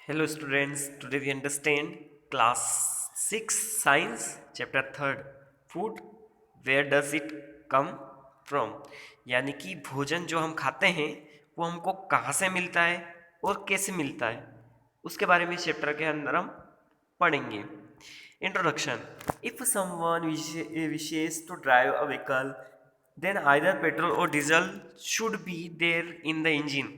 Hello students, today we understand class 6 science chapter 3rd food where does it come from यानी कि भोजन जो हम खाते हैं वो हमको कहाँ से मिलता है और कैसे मिलता है उसके बारे में चैप्टर के अंदर हम पढ़ेंगे। Introduction. If someone wishes to drive a vehicle then either petrol or diesel should be there in the engine।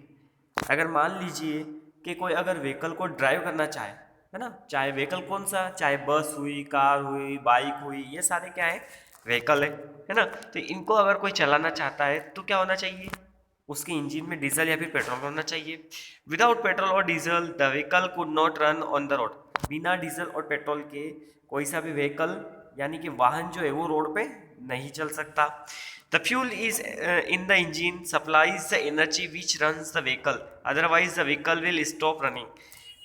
अगर मान लीजिए कि कोई अगर व्हीकल को ड्राइव करना चाहे, है ना, चाहे व्हीकल कौन सा, चाहे बस हुई, कार हुई, बाइक हुई, ये सारे क्या है, व्हीकल है ना। तो इनको अगर कोई चलाना चाहता है तो क्या होना चाहिए, उसके इंजन में डीजल या फिर पेट्रोल होना चाहिए। विदाउट पेट्रोल और diesel the vehicle could not run on the road. बिना डीजल और पेट्रोल के कोई सा भी व्हीकल यानी कि वाहन जो है वो रोड पे नहीं चल सकता। The fuel is in the engine supplies the energy which runs the vehicle, otherwise the vehicle will stop running.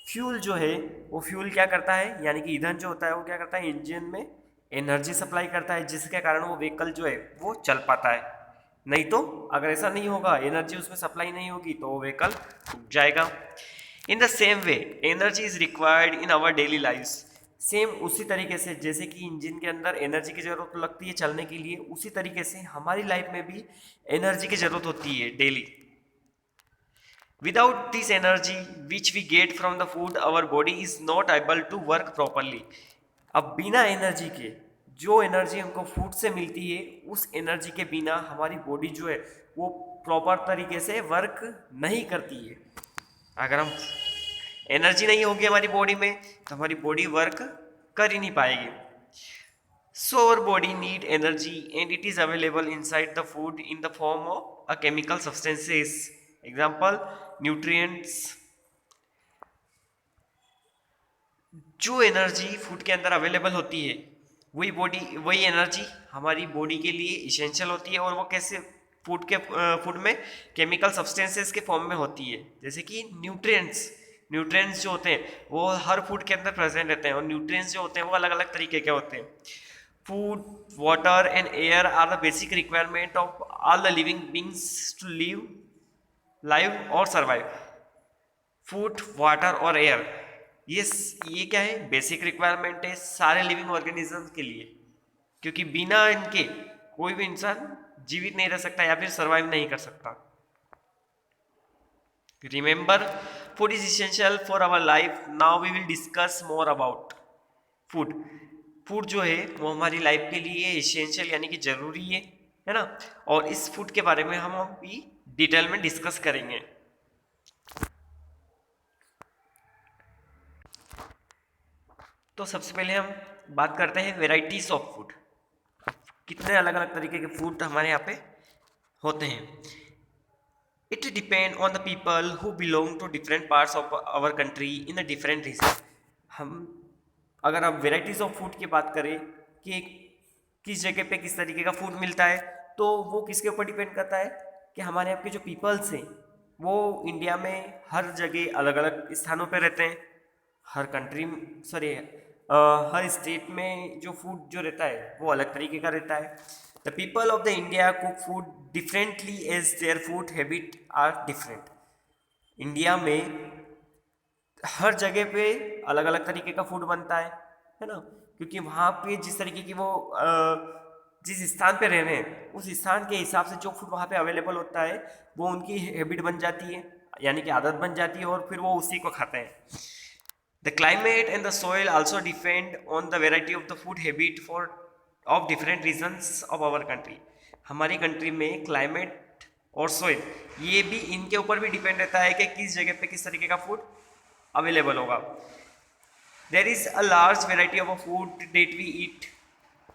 Fuel जो है वो फ्यूल क्या करता है, यानी कि ईंधन जो होता है वो क्या करता है, इंजन में एनर्जी सप्लाई करता है, जिसके कारण वो व्हीकल जो है वो चल पाता है। नहीं तो अगर ऐसा नहीं होगा, एनर्जी उसमें सप्लाई नहीं होगी तो वो व्हीकल रुक जाएगा। In the same way energy is required in our daily life. Same उसी तरीके से जैसे कि इंजन के अंदर एनर्जी की जरूरत लगती है चलने के लिए, उसी तरीके से हमारी लाइफ में भी एनर्जी की जरूरत होती है daily. Without this energy which we get from the food our body is not able to work properly. अब बिना एनर्जी के जो एनर्जी हमको फूड से मिलती है, उस एनर्जी के बिना हमारी बॉडी जो है वो प्रॉपर तरीके से वर्क नहीं करती है। अगर हम एनर्जी नहीं होगी हमारी बॉडी में तो हमारी बॉडी वर्क कर ही नहीं पाएगी। So our body need energy and it is available inside the food in the form of a chemical substances. Example nutrients. जो एनर्जी फूड के अंदर अवेलेबल होती है वही एनर्जी हमारी बॉडी के लिए इसेंशियल होती है। और वो कैसे, फूड में केमिकल सब्सटेंसेस के फॉर्म में होती है, जैसे कि न्यूट्रिएंट्स जो होते हैं वो हर फूड के अंदर प्रेजेंट रहते हैं, और न्यूट्रिएंट्स जो होते हैं वो अलग अलग तरीके के होते हैं। Food, water and air are the basic requirement of all the living beings to live और सर्वाइव। फूड, वाटर और एयर, ये क्या है, बेसिक रिक्वायरमेंट है सारे लिविंग ऑर्गेनिजम्स के लिए, क्योंकि बिना इनके कोई भी इंसान जीवित नहीं रह सकता या फिर सरवाइव नहीं कर सकता। Remember, food is essential for our life. Now we will discuss more about food. Food जो है वो हमारी लाइफ के लिए इसेंशियल यानी कि जरूरी है ना। और इस फूड के बारे में हम अभी डिटेल में डिस्कस करेंगे। तो सबसे पहले हम बात करते हैं वेराइटीज ऑफ फूड। कितने अलग अलग तरीके के फूड हमारे यहाँ पे होते हैं। It depend on the people who belong to different parts of our country in a different region. हम अगर आप वेराइटीज ऑफ फूड की बात करें कि किस जगह पे किस तरीके का फूड मिलता है, तो वो किसके ऊपर डिपेंड करता है कि हमारे यहाँ के जो पीपल्स हैं वो इंडिया में हर जगह अलग अलग स्थानों पे रहते हैं। हर कंट्री, सॉरी, हर स्टेट में जो फूड जो रहता है वो अलग तरीके का रहता है। The people of the India cook food differently as their food habit are different. India में हर जगह पे अलग अलग तरीके का फूड बनता है ना, क्योंकि वहाँ पे जिस तरीके की वो जिस स्थान पे रह रहे हैं उस स्थान के हिसाब से जो फूड वहाँ पे अवेलेबल होता है वो उनकी हैबिट बन जाती है, यानी कि आदत बन जाती है, और फिर वो उसी को खाते हैं। The climate and the soil also depend on the variety of the food habit for of different regions of our country। हमारी कंट्री में क्लाइमेट और सोइल ये भी, इनके ऊपर भी डिपेंड रहता है कि किस जगह पे किस तरीके का फूड अवेलेबल होगा। There is a large variety of a food that we eat.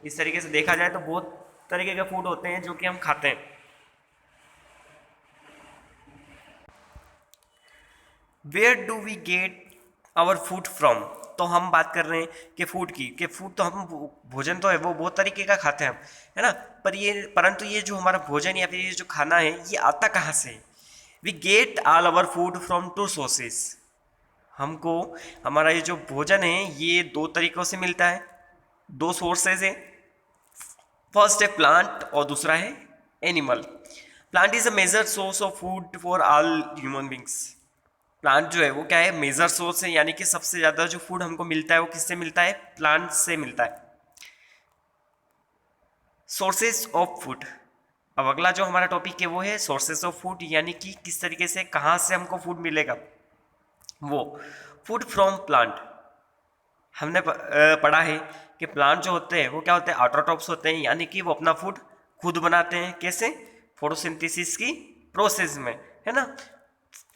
इस तरीके से देखा जाए तो बहुत तरीके के फूड होते हैं जो कि हम खाते हैं। Where do we get our food from. तो हम बात कर रहे हैं कि फूड की, कि फूड तो हम, भोजन तो है वो बहुत तरीके का खाते हैं हम, है ना, परंतु ये जो हमारा भोजन या फिर ये जो खाना है ये आता कहाँ से है। We get all our food from two sources. हमको हमारा ये जो भोजन है ये दो तरीकों से मिलता है, दो सोर्सेज है। फर्स्ट है प्लांट और दूसरा है animal. Plant is a major source of food for all human beings. Plant जो है वो क्या है, मेजर सोर्स है, यानी कि सबसे ज़्यादा जो फूड हमको मिलता है वो किससे मिलता है, प्लांट से मिलता है। सोर्सेज ऑफ फूड, अब अगला जो हमारा टॉपिक है वो है सोर्सेज ऑफ फूड, यानी कि किस तरीके से, कहाँ से हमको फूड मिलेगा। वो फूड फ्रॉम प्लांट, हमने पढ़ा है कि प्लांट जो होते हैं वो क्या होते हैं, ऑटोट्रॉप्स होते हैं, यानी कि वो अपना फूड खुद बनाते हैं। कैसे, फोटोसिंथेसिस की प्रोसेस में, है ना।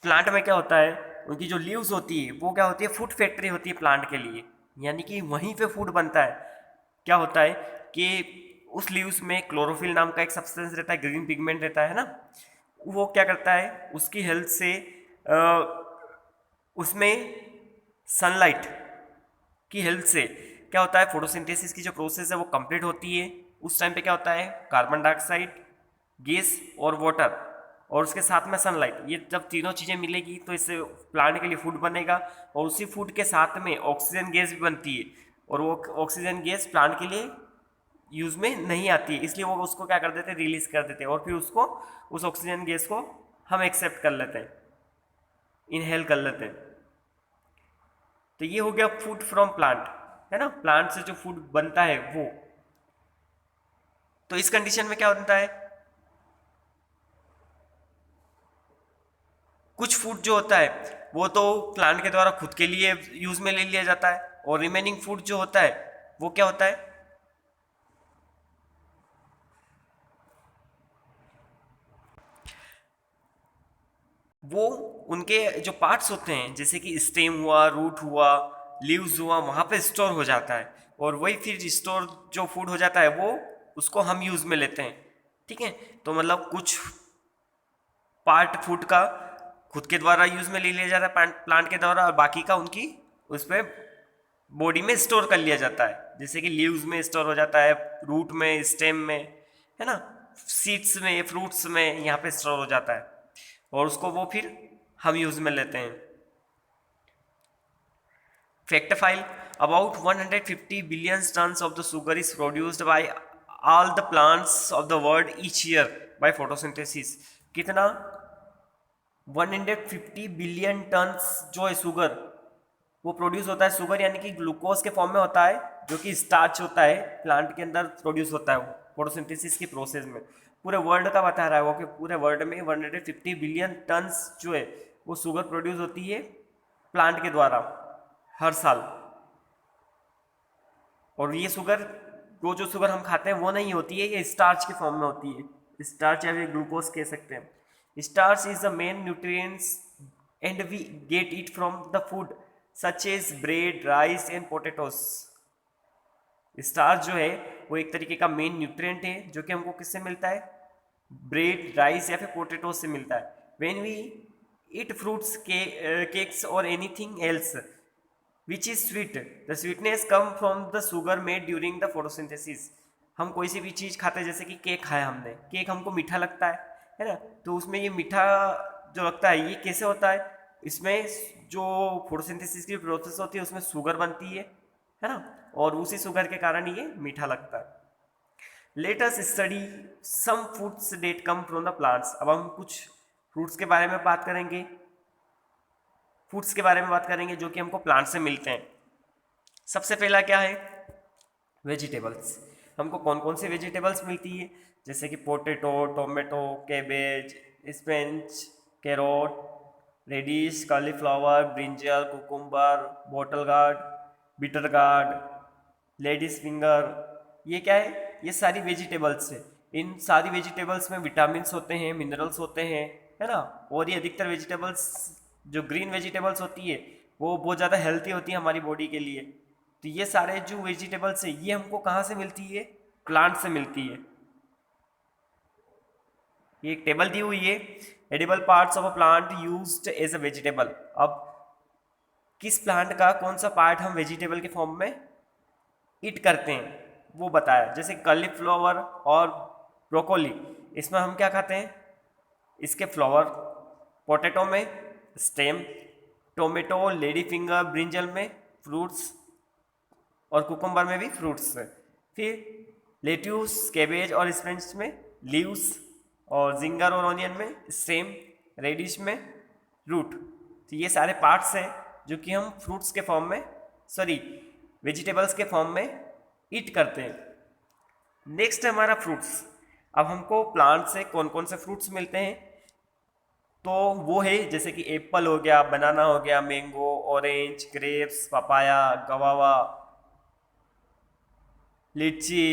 प्लांट में क्या होता है, उनकी जो लीव्स होती है वो क्या होती है, फूड फैक्ट्री होती है प्लांट के लिए, यानी कि वहीं पे फूड बनता है। क्या होता है कि उस लीव्स में क्लोरोफिल नाम का एक सब्सटेंस रहता है, ग्रीन पिगमेंट रहता है ना। वो क्या करता है, उसकी हेल्प से उसमें सनलाइट की हेल्प से क्या होता है, फोटोसिंथेसिस की जो प्रोसेस है वो कंप्लीट होती है। उस टाइम पे क्या होता है, कार्बन डाइऑक्साइड गैस और वाटर और उसके साथ में सनलाइट, ये जब तीनों चीज़ें मिलेगी तो इससे प्लांट के लिए फूड बनेगा। और उसी फूड के साथ में ऑक्सीजन गैस भी बनती है, और वो ऑक्सीजन गैस प्लांट के लिए यूज में नहीं आती है, इसलिए वो उसको क्या कर देते हैं, रिलीज कर देते हैं, और फिर उसको, उस ऑक्सीजन गैस को हम एक्सेप्ट कर लेते हैं, इनहेल कर लेते हैं। तो ये हो गया फूड फ्रॉम प्लांट, है ना, प्लांट से जो फूड बनता है वो। तो इस कंडीशन में क्या होता है, कुछ फूड जो होता है वो तो प्लांट के द्वारा खुद के लिए यूज में ले लिया जाता है, और रिमेनिंग फूड जो होता है वो क्या होता है, वो उनके जो पार्ट्स होते हैं, जैसे कि स्टेम हुआ, रूट हुआ, लीव्स हुआ, वहां पे स्टोर हो जाता है, और वही फिर स्टोर जो फूड हो जाता है वो उसको हम यूज में लेते हैं। ठीक है, तो मतलब कुछ पार्ट फूड का खुद के द्वारा यूज में ले लिया जाता है प्लांट के द्वारा, और बाकी का उनकी उस पर बॉडी में स्टोर कर लिया जाता है, जैसे कि लीव्स में स्टोर हो जाता है, रूट में, स्टेम में, है ना, सीड्स में, फ्रूट्स में, यहाँ पे स्टोर हो जाता है, और उसको वो फिर हम यूज में लेते हैं। Factophile, about 150 billion tons of the sugar is produced by all the plants of the world each year by photosynthesis. कितना, 150 बिलियन टन्स जो है शुगर वो प्रोड्यूस होता है। शुगर यानी कि ग्लूकोज के फॉर्म में होता है, जो कि स्टार्च होता है, प्लांट के अंदर प्रोड्यूस होता है वो फोटोसिंथेसिस की प्रोसेस में। पूरे वर्ल्ड का बता रहा है वो कि पूरे वर्ल्ड में 150 बिलियन टन्स जो है वो शुगर प्रोड्यूस होती है प्लांट के द्वारा हर साल। और ये शुगर, वो जो शुगर हम खाते हैं वो नहीं होती है, ये स्टार्च के फॉर्म में होती है, स्टार्च या फिर ग्लूकोज कह सकते हैं। Starch is the main nutrients and we get it from the food such as bread, rice and potatoes. Starch जो है वो एक तरीके का मेन न्यूट्रिएंट है जो कि हमको किससे मिलता है, ब्रेड, राइस या फिर पोटैटोस से मिलता है। When we eat fruits, cakes और anything else which is sweet, the sweetness come from the sugar made during the photosynthesis. हम कोई सी भी चीज़ खाते हैं, जैसे कि केक खाया हमने, केक हमको मीठा लगता है ना, तो उसमें ये मीठा जो लगता है ये कैसे होता है, इसमें जो फोटोसिंथेसिस की प्रोसेस होती है उसमें शुगर बनती है ना, और उसी शुगर के कारण ये मीठा लगता है। Let us study some foods that come from the plants. अब हम कुछ फ्रूट्स के बारे में बात करेंगे, फूड्स के बारे में बात करेंगे जो कि हमको प्लांट से मिलते हैं। सबसे पहला क्या है, वेजिटेबल्स। हमको कौन कौन से वेजिटेबल्स मिलती है, जैसे कि potato, tomato, cabbage, spinach, carrot, radish, cauliflower, brinjal, cucumber, bottle gourd, bitter gourd, ladies finger, ये क्या है, ये सारी वेजिटेबल्स है। इन सारी वेजिटेबल्स में विटामिन होते हैं, मिनरल्स होते हैं, है ना। और ये अधिकतर वेजिटेबल्स, जो ग्रीन वेजिटेबल्स होती है वो बहुत ज़्यादा हेल्थी होती है हमारी बॉडी के लिए। तो ये सारे जो वेजिटेबल्स है ये हमको कहाँ से मिलती है, प्लांट से मिलती है। ये एक टेबल दी हुई है, edible parts of a plant used as a vegetable. अब किस प्लांट का कौन सा पार्ट हम वेजिटेबल के फॉर्म में ईट करते हैं वो बताया, जैसे कॉलीफ्लावर और ब्रोकोली, इसमें हम क्या खाते हैं, इसके फ्लावर, पोटैटो में stem, tomato, lady finger, brinjal में फ्रूट्स, और कुकुम्बर में भी फ्रूट्स है। फिर लेट्यूस, कैबेज और स्पिनच में लीव्स, और जिंगर और ऑनियन में स्टेम, रेडिश में रूट। तो ये सारे पार्ट्स हैं जो कि हम फ्रूट्स के फॉर्म में, सॉरी, वेजिटेबल्स के फॉर्म में ईट करते हैं। नेक्स्ट है हमारा फ्रूट्स। अब हमको प्लांट से कौन कौन से फ्रूट्स मिलते हैं, तो वो है जैसे कि एप्पल हो गया, बनाना हो गया, मैंगो, ऑरेंज, ग्रेप्स, पपाया, गवावा, लीची,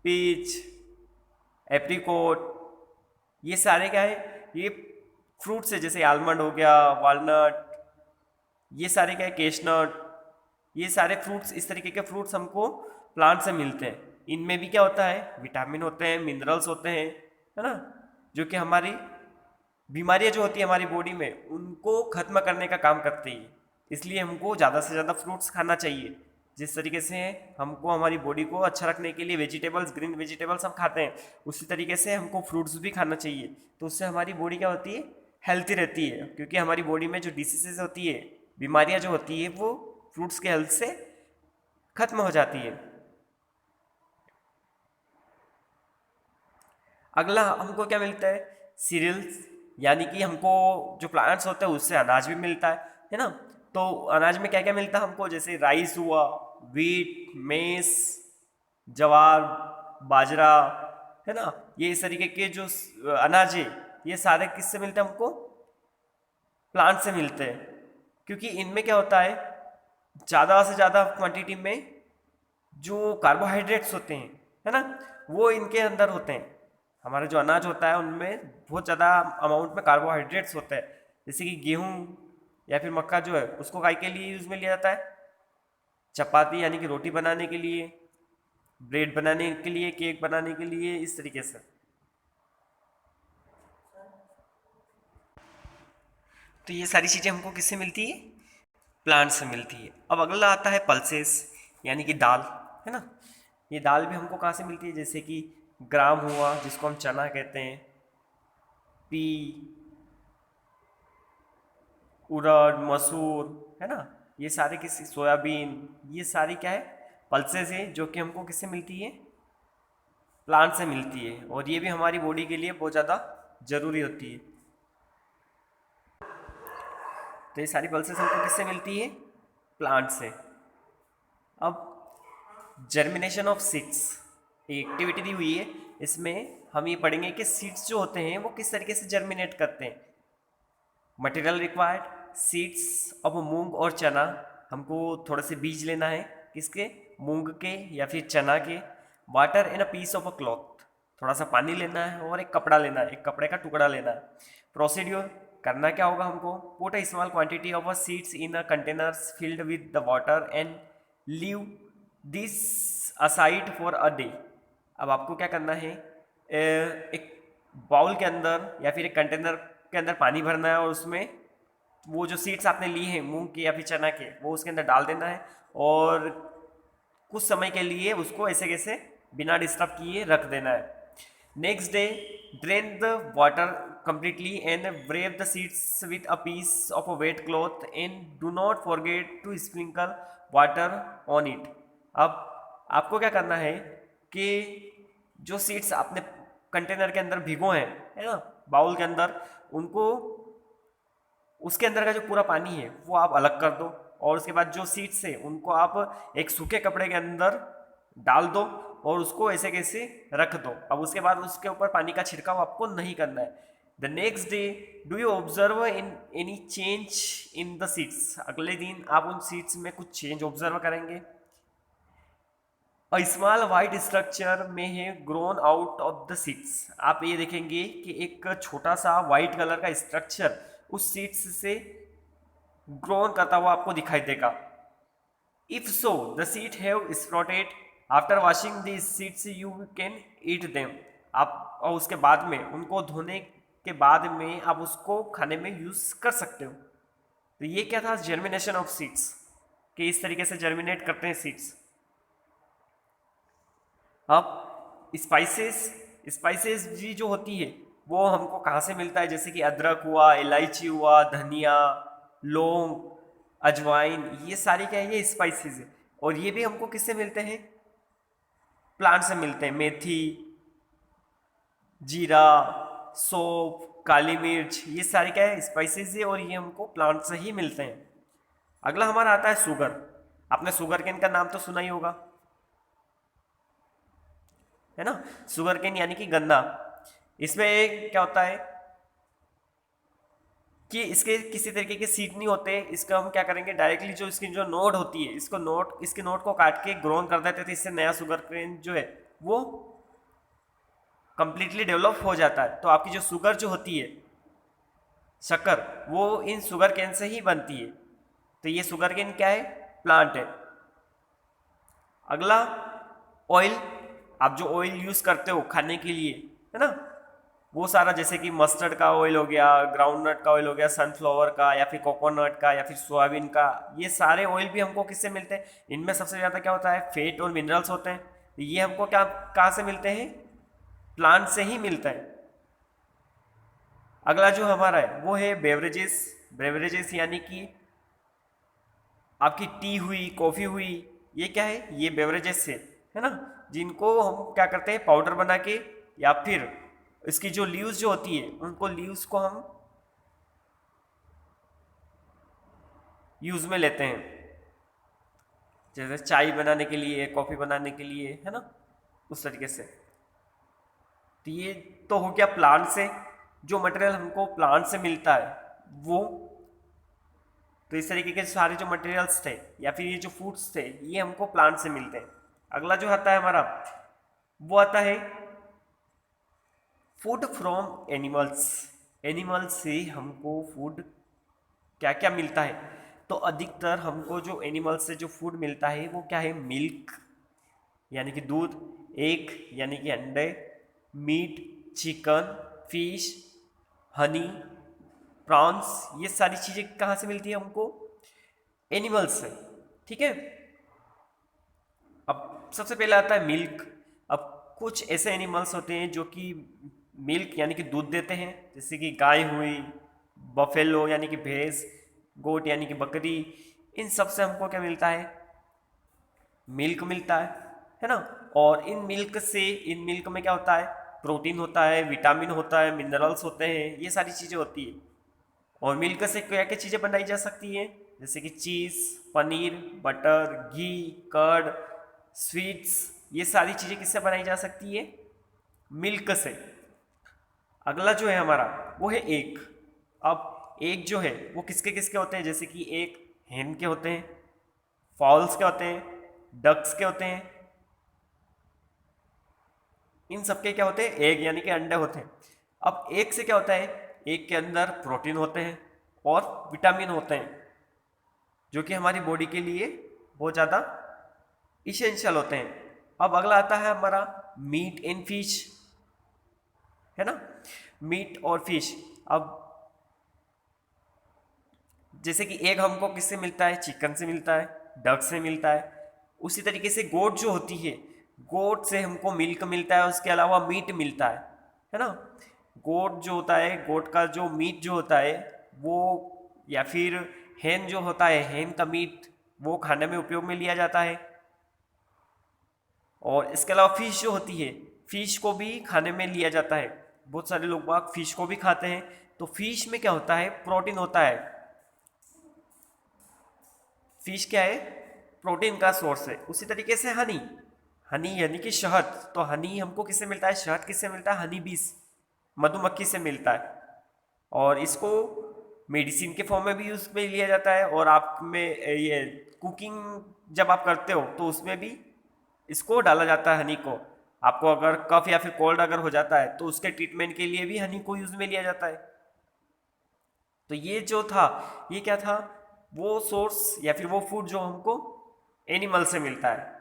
पीच, एप्रिकॉट, ये सारे क्या है, ये फ्रूट्स है। जैसे आलमंड हो गया, वालनट, ये सारे क्या है, केशनट, ये सारे फ्रूट्स, इस तरीके के फ्रूट्स हमको प्लांट से मिलते हैं। इनमें भी क्या होता है, विटामिन होते हैं, मिनरल्स होते हैं, है ना, जो कि हमारी बीमारियां जो होती है हमारी बॉडी में उनको खत्म करने का काम करती है। इसलिए हमको ज़्यादा से ज़्यादा फ्रूट्स खाना चाहिए। जिस तरीके से हमको हमारी बॉडी को अच्छा रखने के लिए वेजिटेबल्स, ग्रीन वेजिटेबल्स हम खाते हैं, उसी तरीके से हमको फ्रूट्स भी खाना चाहिए। तो उससे हमारी बॉडी क्या होती है, हेल्थी रहती है। क्योंकि हमारी बॉडी में जो डिसीजेज होती है, बीमारियां जो होती है, वो फ्रूट्स के हेल्थ से खत्म हो जाती है। अगला हमको क्या मिलता है, सीरियल्स, यानी कि हमको जो प्लांट्स होते हैं उससे अनाज भी मिलता है ना। तो अनाज में क्या क्या मिलता है हमको, जैसे राइस हुआ, व्हीट, मेस, ज्वार, बाजरा, है ना, ये इस तरीके के जो अनाज है, ये सारे किससे मिलते हैं हमको, प्लांट से मिलते हैं। क्योंकि इनमें क्या होता है, ज़्यादा से ज़्यादा क्वांटिटी में जो कार्बोहाइड्रेट्स होते हैं, है ना, वो इनके अंदर होते हैं। हमारा जो अनाज होता है उनमें बहुत ज़्यादा अमाउंट में कार्बोहाइड्रेट्स होते हैं। जैसे कि गेहूँ या फिर मक्का जो है उसको काय के लिए यूज़ में लिया जाता है, चपाती यानी कि रोटी बनाने के लिए, ब्रेड बनाने के लिए, केक बनाने के लिए, इस तरीके से। तो ये सारी चीज़ें हमको किससे मिलती है, प्लांट से मिलती है। अब अगला आता है पल्सेस, यानी कि दाल, है ना। ये दाल भी हमको कहाँ से मिलती है, जैसे कि ग्राम हुआ जिसको हम चना कहते हैं, पी, उड़द, मसूर, है ना, ये सारे किसी, सोयाबीन, ये सारी क्या है, पल्सेस है जो कि हमको किससे मिलती है, प्लांट से मिलती है। और ये भी हमारी बॉडी के लिए बहुत ज़्यादा ज़रूरी होती है। तो ये सारी पल्सेस हमको किससे मिलती है, प्लांट से। अब जर्मिनेशन ऑफ सीड्स एक एक्टिविटी दी हुई है, इसमें हम ये पढ़ेंगे कि सीड्स जो होते हैं वो किस तरीके से जर्मिनेट करते हैं। मटेरियल रिक्वायर्ड, सीड्स ऑफ मूंग और चना, हमको थोड़े से बीज लेना है, किसके, मूंग के या फिर चना के। Water in a piece of a cloth, थोड़ा सा पानी लेना है और एक कपड़ा लेना है, एक कपड़े का टुकड़ा लेना है। प्रोसीड्यूर, करना क्या होगा हमको, put a small quantity of a seeds in a containers filled with the water and leave this aside for a day. अब आपको क्या करना है, एक बाउल के अंदर या फिर एक कंटेनर के अंदर पानी भरना है और उसमें वो जो सीड्स आपने ली हैं मूंग के या फिर चना के, वो उसके अंदर डाल देना है और कुछ समय के लिए उसको ऐसे कैसे बिना डिस्टर्ब किए रख देना है। Next day drain the water completely and wrap the seeds with a piece of a wet cloth and do not forget to sprinkle water on it। अब आपको क्या करना है कि जो सीड्स आपने कंटेनर के अंदर भिगो हैं, है ना, बाउल के अंदर, उनको उसके अंदर का जो पूरा पानी है वो आप अलग कर दो और उसके बाद जो सीड्स है उनको आप एक सूखे कपड़े के अंदर डाल दो और उसको ऐसे कैसे रख दो। अब उसके बाद उसके ऊपर पानी का छिड़काव आपको नहीं करना है। The next day do you observe in any change in the seeds, अगले दिन आप उन सीड्स में कुछ चेंज ऑब्जर्व करेंगे। अ स्मॉल वाइट स्ट्रक्चर में है grown out of the seeds, आप ये देखेंगे कि एक छोटा सा वाइट कलर का स्ट्रक्चर उस सीड्स से ग्रोन करता हुआ आपको दिखाई देगा। If so the seed have sprouted after washing the seeds you can eat them, आप और उसके बाद में उनको धोने के बाद में आप उसको खाने में यूज कर सकते हो। तो ये क्या था, जर्मिनेशन ऑफ सीड्स, कि इस तरीके से जर्मिनेट करते हैं सीड्स। अब स्पाइसेस, स्पाइसेस भी जो होती है वो हमको कहाँ से मिलता है, जैसे कि अदरक हुआ, इलायची हुआ, धनिया, लौंग, अजवाइन, ये सारी क्या है, ये स्पाइसेस है। और ये भी हमको किससे मिलते हैं, प्लांट से मिलते हैं। मेथी, जीरा, सौंफ, काली मिर्च, ये सारे क्या है स्पाइसेस है और ये हमको प्लांट से ही मिलते हैं। अगला हमारा आता है शुगर। आपने शुगर केन का नाम तो सुना ही होगा, है ना। शुगर केन यानी कि गन्ना। इसमें क्या होता है कि इसके किसी तरीके के सीड नहीं होते। इसका हम क्या करेंगे, डायरेक्टली जो इसकी जो नोड होती है इसके नोड को काट के ग्रोन कर देते थे। इससे नया शुगर केन जो है वो कंप्लीटली डेवलप हो जाता है। तो आपकी जो शुगर जो होती है शक्कर, वो इन शुगर केन से ही बनती है। तो ये शुगर केन क्या है, प्लांट है। अगला ऑयल। आप जो ऑयल यूज करते हो खाने के लिए, है ना, वो सारा जैसे कि मस्टर्ड का ऑयल हो गया, ग्राउंड नट का ऑयल हो गया, सनफ्लावर का या फिर कोकोनट का या फिर सोयाबीन का, ये सारे ऑयल भी हमको किससे मिलते हैं। इनमें सबसे ज़्यादा क्या होता है, फैट और मिनरल्स होते हैं। ये हमको क्या कहाँ से मिलते हैं, प्लांट से ही मिलता है। अगला जो हमारा है वो है बेवरेजेस। बेवरेजेस यानी कि आपकी टी हुई, कॉफ़ी हुई, ये क्या है, ये बेवरेजेस है ना, जिनको हम क्या करते हैं पाउडर बना के या फिर इसकी जो लीव्स जो होती है उनको लीव्स को हम यूज में लेते हैं, जैसे चाय बनाने के लिए, कॉफ़ी बनाने के लिए, है ना, उस तरीके से। तो ये तो हो गया प्लांट से, जो मटेरियल हमको प्लांट से मिलता है वो। तो इस तरीके के सारे जो मटेरियल्स थे या फिर ये जो फूड्स थे ये हमको प्लांट से मिलते हैं। अगला जो आता है हमारा वो आता है फूड फ्रॉम एनिमल्स। एनिमल से हमको फूड क्या क्या मिलता है, तो अधिकतर हमको जो एनिमल से जो फूड मिलता है वो क्या है, मिल्क यानी कि दूध, एग यानी कि अंडे, meat, chicken, fish, honey, prawns, ये सारी चीज़ें कहाँ से मिलती है हमको, एनिमल्स से। ठीक है। अब सबसे पहले आता है मिल्क। अब कुछ ऐसे एनिमल्स होते हैं जो कि मिल्क यानी कि दूध देते हैं, जैसे कि गाय हुई, बफेलो यानी कि भैंस, गोट यानी कि बकरी, इन सब से हमको क्या मिलता है, मिल्क मिलता है ना। और इन मिल्क में क्या होता है, प्रोटीन होता है, विटामिन होता है, मिनरल्स होते हैं, ये सारी चीज़ें होती है। और मिल्क से क्या क्या चीज़ें बनाई जा सकती हैं, जैसे कि चीज़, पनीर, बटर, घी, कर्ड, स्वीट्स, ये सारी चीज़ें किससे बनाई जा सकती है, मिल्क से। अगला जो है हमारा वो है एग। अब एग जो है वो किसके किसके होते हैं, जैसे कि एक hen के होते हैं, फॉल्स के होते हैं, डक्स के होते हैं, इन सबके क्या होते हैं, एग यानी कि अंडे होते हैं। अब एग से क्या होता है, एग के अंदर प्रोटीन होते हैं और विटामिन होते हैं जो कि हमारी बॉडी के लिए बहुत ज़्यादा इसेंशियल होते हैं। अब अगला आता है हमारा मीट एंड फिश, है ना, मीट और फिश। अब जैसे कि एग हमको किससे मिलता है, चिकन से मिलता है, डक से मिलता है। उसी तरीके से गोट जो होती है, गोट से हमको मिल्क मिलता है, उसके अलावा मीट मिलता है ना। गोट जो होता है, गोट का जो मीट जो होता है वो, या फिर हेन जो होता है, हेन का मीट वो खाने में उपयोग में लिया जाता है। और इसके अलावा फिश जो होती है, फिश को भी खाने में लिया जाता है। बहुत सारे लोग बाग फिश को भी खाते हैं। तो फिश में क्या होता है, प्रोटीन होता है। फिश क्या है, प्रोटीन का सोर्स है। उसी तरीके से हनी, हनी यानी कि शहद, तो हनी हमको किससे मिलता है, शहद किससे मिलता है, हनी बीस, मधुमक्खी से मिलता है। और इसको मेडिसिन के फॉर्म में भी यूज में लिया जाता है। और आप में ये कुकिंग जब आप करते हो तो उसमें भी इसको डाला जाता है, हनी को। आपको अगर कफ या फिर कोल्ड अगर हो जाता है तो उसके ट्रीटमेंट के लिए भी हनी को यूज में लिया जाता है। तो ये जो था, ये क्या था, वो सोर्स या फिर वो फूड जो हमको एनिमल से मिलता है।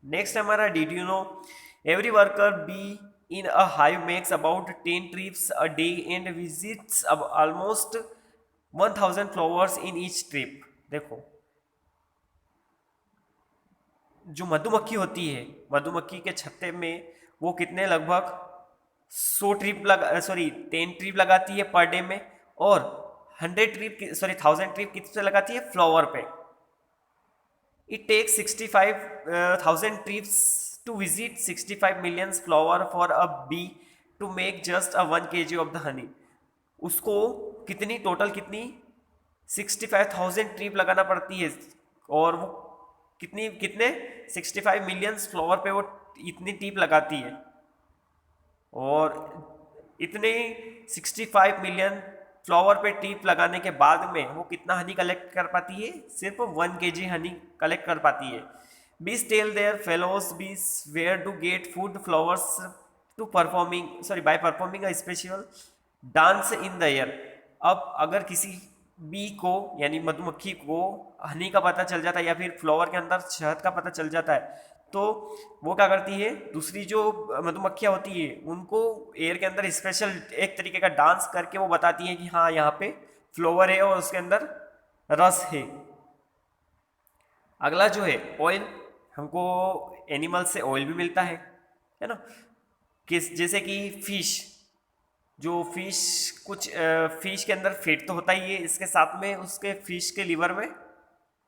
नेक्स्ट हमारा, did you know every worker bee in a hive makes about 10 trips a day and visits अब almost 1000 flowers in each trip. देखो, जो मधुमक्खी होती है, मधुमक्खी के छत्ते में वो कितने लगभग 100 ट्रिप लगा, सॉरी 10 ट्रिप लगाती है पर डे में। और 100 ट्रिप, सॉरी 1000 ट्रिप कितने लगाती है, फ्लावर पे। It takes 65,000 trips to visit 65 million flower for a bee to make just a 1 kg of the honey। उसको कितनी टोटल कितनी 65,000 ट्रीप लगाना पड़ती है, और वो कितने 65 मिलियन फ्लावर पे वो इतनी टीप लगाती है। और इतने 65 मिलियन फ्लावर पे टीप लगाने के बाद में वो कितना हनी कलेक्ट कर पाती है? सिर्फ 1 kg हनी कलेक्ट कर पाती है। Bees tell their fellows bees where to get food flowers to by performing a special dance in the air. अब अगर किसी बी को यानी मधुमक्खी को हनी का पता चल जाता है या फिर फ्लावर के अंदर शहद का पता चल जाता है, तो वो क्या करती है, दूसरी जो मधुमक्खियाँ होती है उनको एयर के अंदर स्पेशल एक तरीके का डांस करके वो बताती है कि हाँ यहाँ पे फ्लावर है और उसके अंदर रस है। अगला जो है ऑयल, हमको एनिमल से ऑयल भी मिलता है ना। किस जैसे कि फिश, जो फिश कुछ फिश के अंदर फेट तो होता ही है, इसके साथ में उसके फिश के लीवर में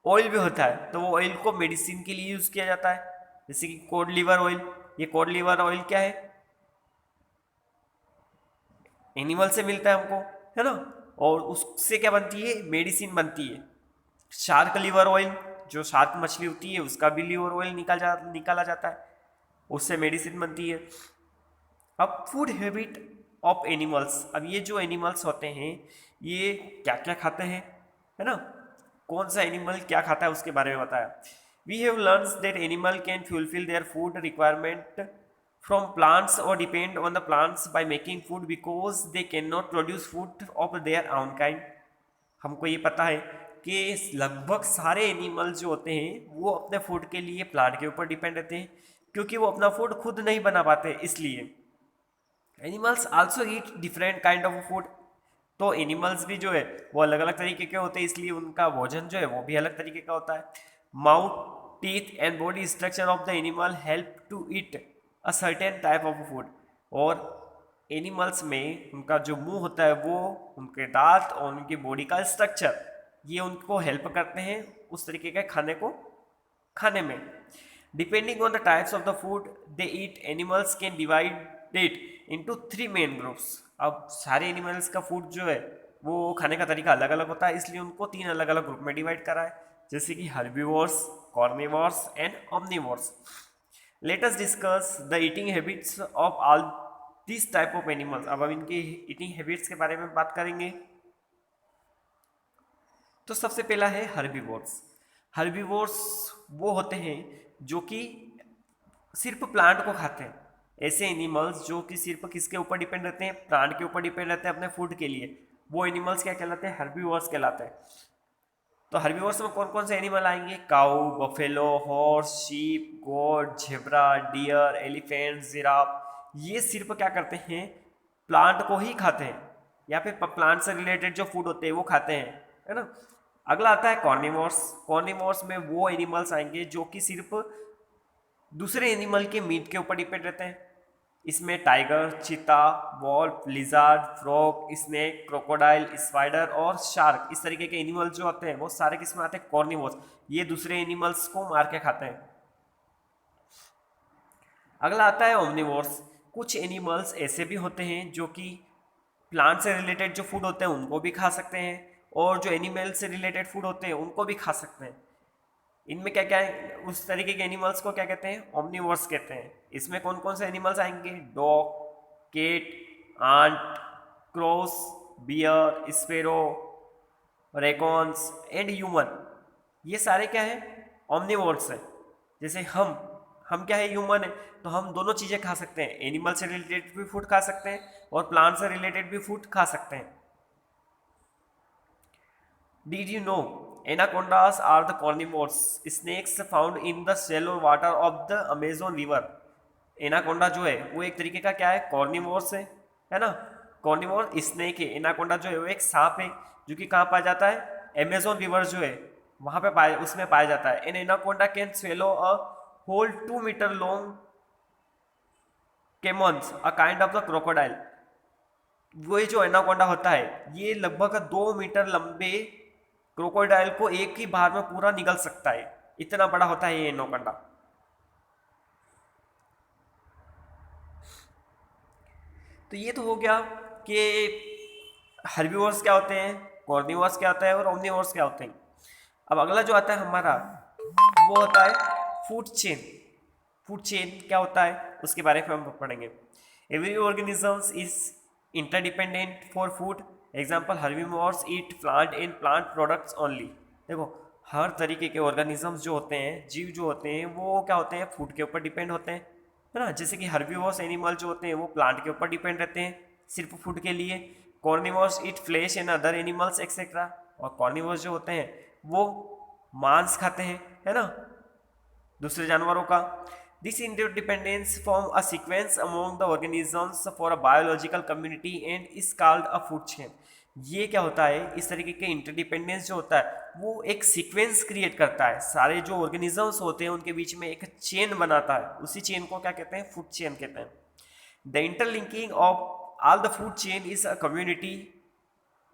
ऑयल भी होता है, तो वो ऑयल को मेडिसिन के लिए यूज़ किया जाता है। जैसे कि कोड लीवर ऑयल, ये कोड लीवर ऑयल क्या है, एनिमल से मिलता है हमको, है ना। और उससे क्या बनती है, मेडिसिन बनती है। शार्क लीवर ऑयल, जो शार्क मछली होती है उसका भी लीवर ऑयल निकाला जाता है, उससे मेडिसिन बनती है। अब फूड हैबिट ऑफ एनिमल्स, अब ये जो एनिमल्स होते हैं ये क्या क्या खाते हैं, है ना, कौन सा एनिमल क्या खाता है उसके बारे में बताया। We have learns that animal can fulfil their food requirement from plants और depend on the plants by making food because they can not produce food of their own kind. हमको ये पता है कि लगभग सारे एनिमल्स जो होते हैं वो अपने फूड के लिए प्लांट के ऊपर डिपेंड रहते हैं, क्योंकि वो अपना फूड खुद नहीं बना पाते। इसलिए animals also eat different kind of food, तो एनिमल्स भी जो है वो अलग अलग तरीके के होते हैं, इसलिए उनका भोजन जो है वो भी अलग तरीके का होता है। Mouth, teeth and body structure of the animal help to eat a certain type of food. और एनिमल्स में उनका जो मुंह होता है, वो उनके दांत और उनकी बॉडी का स्ट्रक्चर, ये उनको हेल्प करते हैं उस तरीके के खाने को खाने में। Depending on the types of the food they eat, animals can divide it into 3 main groups. अब सारे एनिमल्स का फूड जो है वो खाने का तरीका अलग अलग होता है, इसलिए उनको 3 अलग अलग ग्रुप में डिवाइड करा है, जैसे कि herbivores, carnivores and omnivores. Let us discuss the eating habits of all this type of animals. अब हम इनके ईटिंग हैबिट्स के बारे में बात करेंगे। तो सबसे पहला है हर्बीवोर्स। हर्बीवोर्स वो होते हैं जो कि सिर्फ प्लांट को खाते हैं। ऐसे एनिमल्स जो कि सिर्फ किसके ऊपर डिपेंड रहते हैं, प्लांट के ऊपर डिपेंड रहते हैं अपने फूड के लिए, वो एनिमल्स क्या कहलाते हैं, हर्बीवोर्स कहलाते हैं। तो हर्बीवोर्स में कौन कौन से एनिमल आएंगे, काऊ, बफेलो, हॉर्स, शीप, गोट, झेब्रा, डियर, एलिफेंट, जिराफ। ये सिर्फ क्या करते हैं, प्लांट को ही खाते हैं, या फिर प्लांट से रिलेटेड जो फूड होते हैं वो खाते हैं, है ना। अगला आता है कॉर्निवोर्स। कॉर्निवोर्स में वो एनिमल्स आएंगे जो कि सिर्फ दूसरे एनिमल के मीट के ऊपर डिपेंड रहते हैं। इसमें tiger, cheetah, wolf, lizard, frog, snake, crocodile, spider और शार्क, इस तरीके के एनिमल्स जो होते हैं वो सारे किस में आते हैं, कॉर्निवोर्स। ये दूसरे एनिमल्स को मार के खाते हैं। अगला आता है ओमनिवोर्स। कुछ एनिमल्स ऐसे भी होते हैं जो कि प्लांट से रिलेटेड जो फूड होते हैं उनको भी खा सकते हैं, और जो एनिमल से रिलेटेड फूड होते हैं उनको भी खा सकते हैं। इनमें क्या क्या है, उस तरीके के एनिमल्स को क्या कहते हैं, ओमनिवोर्स कहते हैं। इसमें कौन कौन से एनिमल्स आएंगे, dog, cat, ant, crows, bear, sparrow, raccoons and human. ये सारे क्या है, ओमनिवोर्स है। जैसे हम क्या है, ह्यूमन है, तो हम दोनों चीज़ें खा सकते हैं, एनिमल से रिलेटेड भी फूड खा सकते हैं और प्लांट से रिलेटेड भी फूड खा सकते हैं। Did you know anacondas are the carnivores snakes found in the shallow water of the Amazon river? Anaconda जो है वो एक तरीके का क्या है, कॉर्निवोर्स है ना। कॉर्निवोर स्नेक है। एनाकोंडा जो है वो एक सांप है जो कि कहाँ पाया जाता है, अमेजोन रिवर जो है वहाँ पे उसमें पाया जाता है। An anaconda can swallow a whole 2 metre long caimans a kind of the crocodile. वो जो एनाकोंडा होता है ये लगभग 2 मीटर लंबे क्रोकोडाइल को एक ही बार में पूरा निगल सकता है, इतना बड़ा होता है ये एनाकोंडा। तो ये तो हो गया कि हर्बीवोर्स क्या होते हैं, कॉर्निवोर्स क्या होता है और ओमनिवोर्स क्या होते हैं। अब अगला जो आता है हमारा वो होता है फूड चेन। फूड चेन क्या होता है उसके बारे में हम पढ़ेंगे। Every organisms is interdependent for food. Example herbivores eat plant and plant products only. देखो हर तरीके के ऑर्गेनिजम्स जो होते हैं, जीव जो होते हैं, वो क्या होते हैं, फूड के ऊपर डिपेंड होते हैं, है ना। जैसे कि हर्बीवोर्स एनिमल जो होते हैं वो प्लांट के ऊपर डिपेंड रहते हैं सिर्फ फूड के लिए। Carnivores eat flesh and other animals etcetera. और कॉर्निवोर्स जो होते हैं वो मांस खाते हैं, है ना, दूसरे जानवरों का। This interdependence form a sequence among the organisms for a biological community and is called a food chain. ये क्या होता है, इस तरीके के इंटरडिपेंडेंस जो होता है वो एक सीक्वेंस क्रिएट करता है, सारे जो ऑर्गेनिजम्स होते हैं उनके बीच में एक चेन बनाता है, उसी चेन को क्या कहते हैं, फूड चेन कहते हैं। The interlinking of all the food chain is a community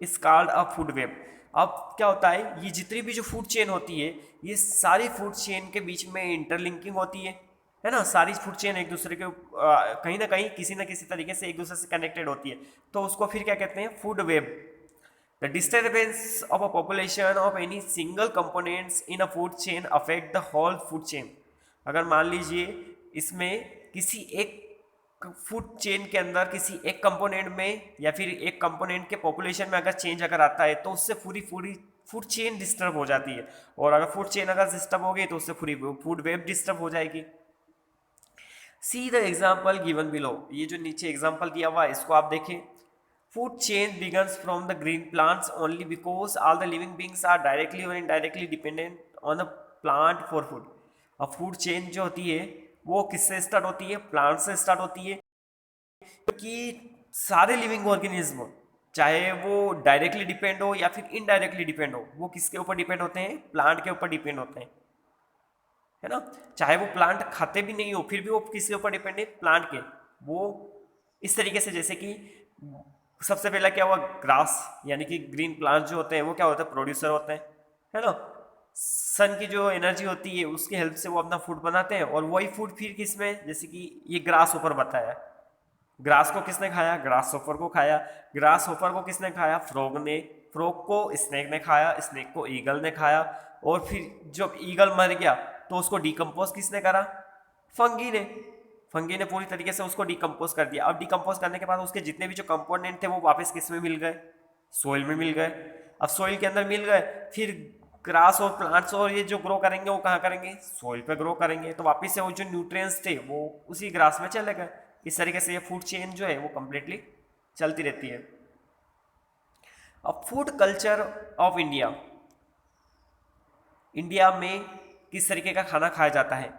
is called a food web. अब क्या होता है, ये जितनी भी जो फूड चेन होती है ये सारी फूड चेन के बीच में इंटरलिंकिंग होती है ना। सारी फूड चेन एक दूसरे के कहीं ना किसी ना किसी तरीके से एक दूसरे से कनेक्टेड होती है, तो उसको फिर क्या कहते हैं, food web. The disturbance of a population of any single components in a food chain affect the whole food chain. अगर मान लीजिए इसमें किसी एक फूड चेन के अंदर किसी एक कंपोनेंट में या फिर एक कंपोनेंट के पॉपुलेशन में अगर चेंज अगर आता है तो उससे पूरी पूरी फूड चेन डिस्टर्ब हो जाती है। और अगर फूड चेन अगर डिस्टर्ब हो गई तो उससे पूरी फूड वेब डिस्टर्ब हो जाएगी। See the example given below. ये जो नीचे एग्जाम्पल दिया हुआ है इसको आप देखें। Food chain begins from the green plants only because all the living beings are directly और indirectly dependent on the plant for food. अब फूड चेन जो होती है वो किससे स्टार्ट होती है, प्लांट से स्टार्ट होती है। कि सारे लिविंग ऑर्गेनिज्म चाहे वो डायरेक्टली डिपेंड हो या फिर इनडायरेक्टली डिपेंड हो, वो किसके ऊपर डिपेंड होते हैं, प्लांट के ऊपर डिपेंड होते हैं, है ना। चाहे वो प्लांट खाते भी नहीं हो फिर भी वो किसके ऊपर डिपेंड है, प्लांट के। वो इस तरीके से जैसे कि सबसे पहला क्या हुआ, ग्रास यानी कि ग्रीन प्लांट जो होते हैं वो क्या होता है, प्रोड्यूसर होते हैं, है ना। सन की जो एनर्जी होती है उसकी हेल्प से वो अपना फूड बनाते हैं, और वही फूड फिर किसमें, जैसे कि ये ग्रास ऊपर बताया, ग्रास को किसने खाया, ग्रास होपर को खाया। ग्रास होपर को किसने खाया, फ्रॉग ने। फ्रॉग को स्नेक ने खाया, स्नेक को ईगल ने खाया। और फिर जब ईगल मर गया तो उसको डिकम्पोज किसने करा, फंगी ने। फंगी ने पूरी तरीके से उसको डिकम्पोज कर दिया। अब डिकम्पोज करने के बाद उसके जितने भी जो कंपोनेंट थे वो वापस किस में मिल गए, सोइल में मिल गए। अब सोइल के अंदर मिल गए, फिर ग्रास और प्लांट्स और ये जो ग्रो करेंगे वो कहाँ करेंगे, सोइल पे ग्रो करेंगे, तो वापस से वो जो न्यूट्रिएंट्स थे वो उसी ग्रास में चले गए। इस तरीके से ये फूड चेन जो है वो कंप्लीटली चलती रहती है। अब food culture of India, India में किस तरीके का खाना खाया जाता है।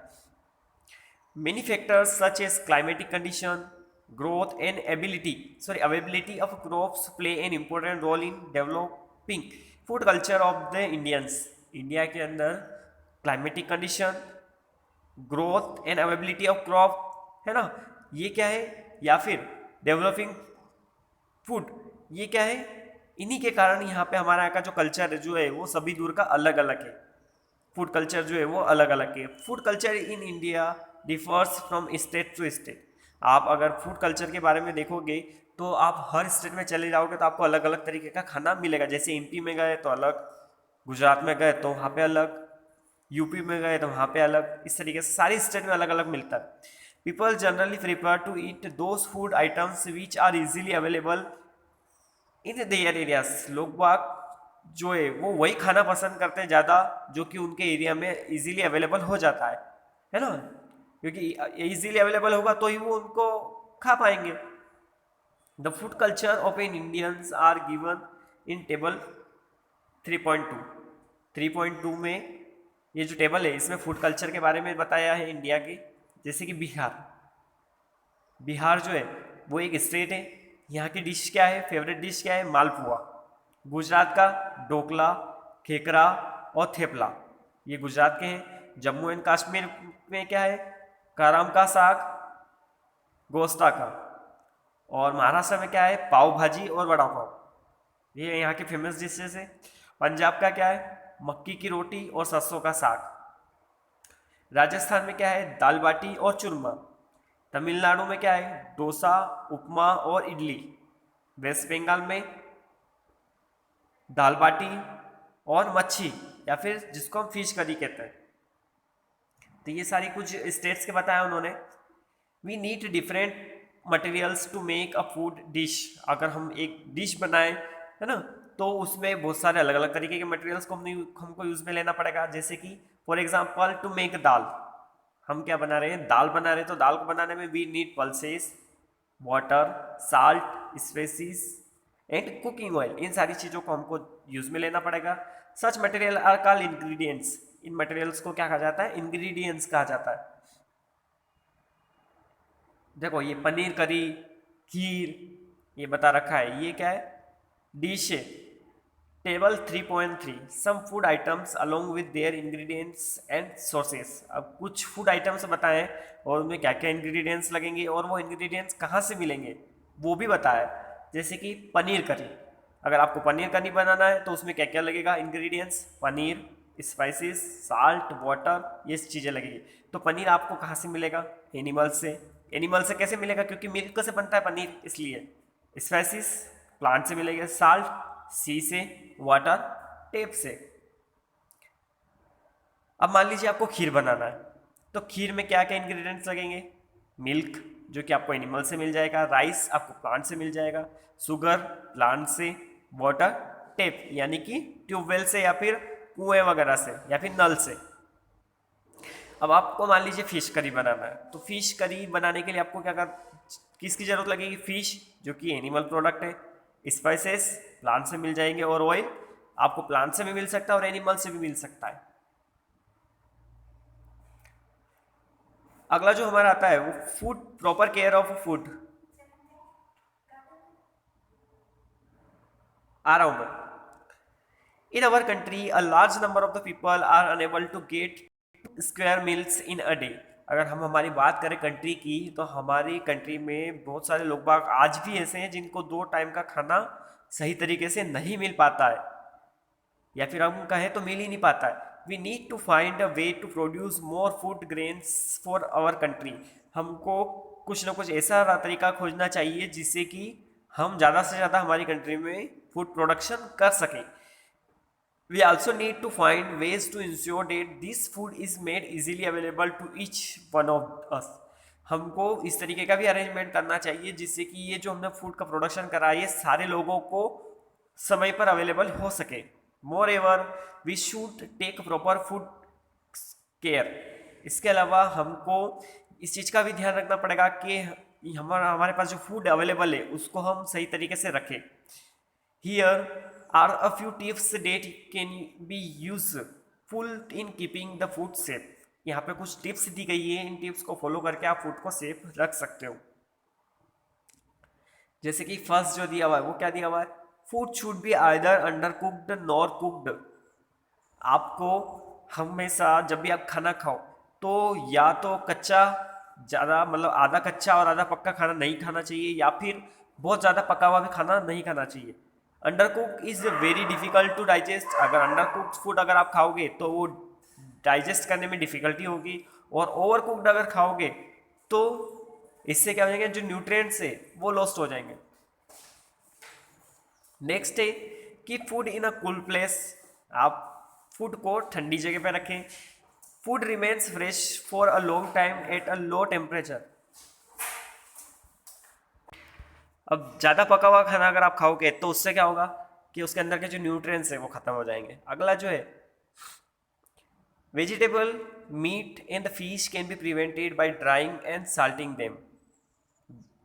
Many factors such as climatic condition, growth and availability of crops play an important role in developing food culture of the Indians. India के अंदर climatic condition, growth and availability of crop, है ना, ये क्या है, या फिर डेवलपिंग फूड, ये क्या है, इन्हीं के कारण यहाँ पे हमारा यहाँ का जो कल्चर जो है वो सभी दूर का अलग अलग है। फूड कल्चर जो है वो अलग अलग है। Food culture in India differs from state to state. आप अगर फूड कल्चर के बारे में देखोगे तो आप हर स्टेट में चले जाओगे तो आपको अलग अलग तरीके का खाना मिलेगा। जैसे एमपी में गए तो अलग, गुजरात में गए तो वहाँ पे अलग, यूपी में गए तो वहाँ पे अलग, इस तरीके से सारी स्टेट में अलग अलग मिलता है। People generally prefer to eat those food items which are easily available in their areas. लोग बाग जो है वो वही खाना पसंद करते हैं ज़्यादा जो कि उनके एरिया में इजीली अवेलेबल हो जाता है ना, क्योंकि इजीली अवेलेबल होगा तो ही वो उनको खा पाएंगे। The food culture of an Indians are given in table 3.2। 3.2 में ये जो टेबल है इसमें फूड कल्चर के बारे में बताया है इंडिया के। जैसे कि बिहार, बिहार जो है वो एक स्टेट है, यहाँ की डिश क्या है, फेवरेट डिश क्या है, मालपुआ। गुजरात का ढोकला, खेकरा और थेपला, ये गुजरात के हैं। जम्मू एंड कश्मीर में क्या है, काराम का साग, गोश्ता का। और महाराष्ट्र में क्या है, पाव भाजी और वड़ा पाव, ये यहाँ की फेमस डिशेज है। पंजाब का क्या है, मक्की की रोटी और सरसों का साग। राजस्थान में क्या है, दाल बाटी और चूरमा। तमिलनाडु में क्या है, डोसा, उपमा और इडली। वेस्ट बंगाल में दाल बाटी और मच्छी, या फिर जिसको हम फिश करी कहते हैं। तो ये सारी कुछ स्टेट्स के बताया उन्होंने। We need different materials to make a food dish. अगर हम एक डिश बनाएं, है ना, तो उसमें बहुत सारे अलग अलग तरीके के मटेरियल्स को हमको यूज में लेना पड़ेगा। जैसे कि फॉर एग्जांपल टू मेक दाल, हम क्या बना रहे हैं, दाल बना रहे हैं, तो दाल को बनाने में we need pulses, water, salt, spices and cooking oil. इन सारी चीज़ों को हमको यूज में लेना पड़ेगा। Such material are called ingredients. इन मटेरियल्स को क्या कहा जाता है, इंग्रेडिएंट्स कहा जाता है। देखो ये पनीर करी, खीर, ये बता रखा है, ये क्या है, डिश है। Table 3.3 some food items along with their ingredients and sources. अब कुछ फूड आइटम्स बताएं और उनमें क्या क्या इंग्रेडिएंट्स लगेंगे और वो इंग्रेडिएंट्स कहाँ से मिलेंगे वो भी बताया। जैसे कि पनीर करी, अगर आपको पनीर करी बनाना है तो उसमें क्या क्या लगेगा ingredients, paneer, spices, salt, water, ये चीज़ें लगेगी। तो पनीर आपको कहाँ से मिलेगा, एनिमल से। एनिमल से कैसे मिलेगा, क्योंकि मिल्क से बनता है पनीर, इसलिए। स्पाइसेस प्लांट से मिलेगा, साल्ट सी से, वाटर टेप से। अब मान लीजिए आपको खीर बनाना है, तो खीर में क्या क्या इंग्रेडिएंट्स लगेंगे, मिल्क जो कि आपको एनिमल से मिल जाएगा, राइस आपको प्लांट से मिल जाएगा, शुगर प्लांट से, वाटर टेप यानी कि ट्यूबवेल से या फिर कुएं वगैरह से या फिर नल से। अब आपको मान लीजिए फिश करी बनाना है, तो फिश करी बनाने के लिए आपको क्या कर, किसकी जरूरत लगेगी, फिश जो कि एनिमल प्रोडक्ट है, स्पाइसेस प्लांट से मिल जाएंगे और ऑयल आपको प्लांट से भी मिल सकता है और एनिमल से भी मिल सकता है। अगला जो हमारा आता है वो food, proper care of food. आ रहा हूं मैं। In our country a large number of the people are unable to get square meals in a day. अगर हम हमारी बात करें कंट्री की, तो हमारी कंट्री में बहुत सारे लोग बाग आज भी ऐसे हैं जिनको 2 टाइम का खाना सही तरीके से नहीं मिल पाता है, या फिर हम कहें तो मिल ही नहीं पाता है। We need to find a way to produce more food grains for our country. हमको कुछ ना कुछ ऐसा तरीका खोजना चाहिए जिससे कि हम ज़्यादा से ज़्यादा हमारी कंट्री में फूड प्रोडक्शन कर सकें। We also need to find ways to ensure that this food is made easily available to each one of us. हमको इस तरीके का भी अरेंजमेंट करना चाहिए जिससे कि ये जो हमने फूड का प्रोडक्शन करा है ये सारे लोगों को समय पर अवेलेबल हो सके। Moreover we should take proper food care. इसके अलावा हमको इस चीज़ का भी ध्यान रखना पड़ेगा कि हमारे पास जो फूड अवेलेबल है उसको हम सही तरीके से रखें। Here are a few tips that can be useful in keeping the food safe. यहाँ पे कुछ टिप्स दी गई है, इन टिप्स को फॉलो करके आप फूड को सेफ रख सकते हो। जैसे कि फर्स्ट जो दिया हुआ है वो क्या दिया हुआ है, food should be either under cooked nor cooked. आपको हमेशा जब भी आप खाना खाओ तो या तो कच्चा, ज़्यादा मतलब आधा कच्चा और आधा पक्का खाना नहीं खाना चाहिए, या फिर बहुत ज़्यादा पका हुआ भी खाना नहीं खाना चाहिए। Under cook is very difficult to digest. अगर अंडर कुक फूड अगर आप खाओगे तो वो डाइजेस्ट करने में डिफ़िकल्टी होगी, और ओवर कुकड अगर खाओगे तो इससे क्या हो जाएगा, जो न्यूट्रिएंट्स है वो लॉस्ट हो जाएंगे। नेक्स्ट है कि food in a cool place. आप फूड को ठंडी जगह पे रखें। Food remains fresh for a long time at a low temperature. अब ज़्यादा पका हुआ खाना अगर आप खाओगे तो उससे क्या होगा कि उसके अंदर के जो न्यूट्रिएंट्स है वो खत्म हो जाएंगे। अगला जो है, vegetable, meat and fish can be prevented by drying and salting them.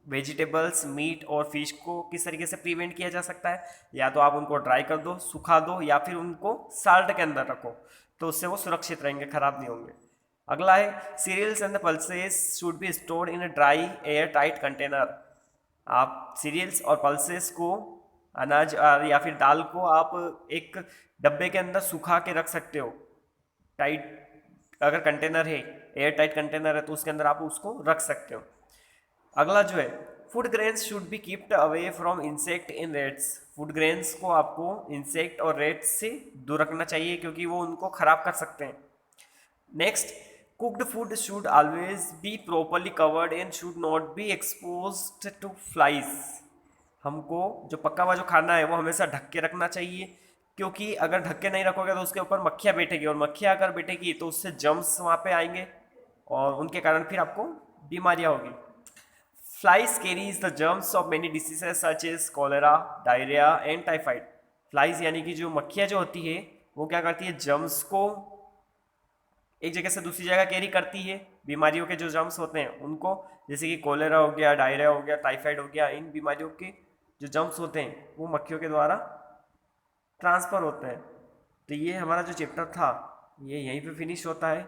Vegetables, meat और फिश को किस तरीके से प्रिवेंट किया जा सकता है, या तो आप उनको ड्राई कर दो, सुखा दो, या फिर उनको साल्ट के अंदर रखो, तो उससे वो सुरक्षित रहेंगे, खराब नहीं होंगे। अगला है, cereals and the pulses should be stored in a dry air tight container. आप सीरियल्स और पल्सेस को, अनाज या फिर दाल को आप एक डब्बे के अंदर सुखा के रख सकते हो। टाइट अगर कंटेनर है, एयर टाइट कंटेनर है, तो उसके अंदर आप उसको रख सकते हो। अगला जो है, food grains should be keeped away from insect in rates. Food grains को आपको इंसेक्ट और रेट्स से दूर रखना चाहिए क्योंकि वो उनको खराब कर सकते हैं। Next, cooked food should always be properly covered and should not be exposed to flies. हमको जो पका हुआ जो खाना है वो हमेशा ढक के रखना चाहिए क्योंकि अगर ढक के नहीं रखोगे तो उसके ऊपर मक्खियाँ बैठेगी, और मक्खियाँ अगर बैठेगी तो उससे जर्म्स वहाँ पे आएंगे और उनके कारण फिर आपको बीमारियाँ होगी। Flies carries the germs of many diseases such as cholera, diarrhoea and typhoid. Flies यानी कि जो मक्खियाँ जो होती है वो क्या करती है, जर्म्स को एक जगह से दूसरी जगह कैरी करती है, बीमारियों के जो जर्म्स होते हैं उनको, जैसे कि कोलेरा हो गया, डायरिया हो गया, टाइफाइड हो गया, इन बीमारियों के जो जर्म्स होते हैं वो मक्खियों के द्वारा ट्रांसफ़र होते हैं। तो ये हमारा जो चैप्टर था ये यहीं पे फिनिश होता है।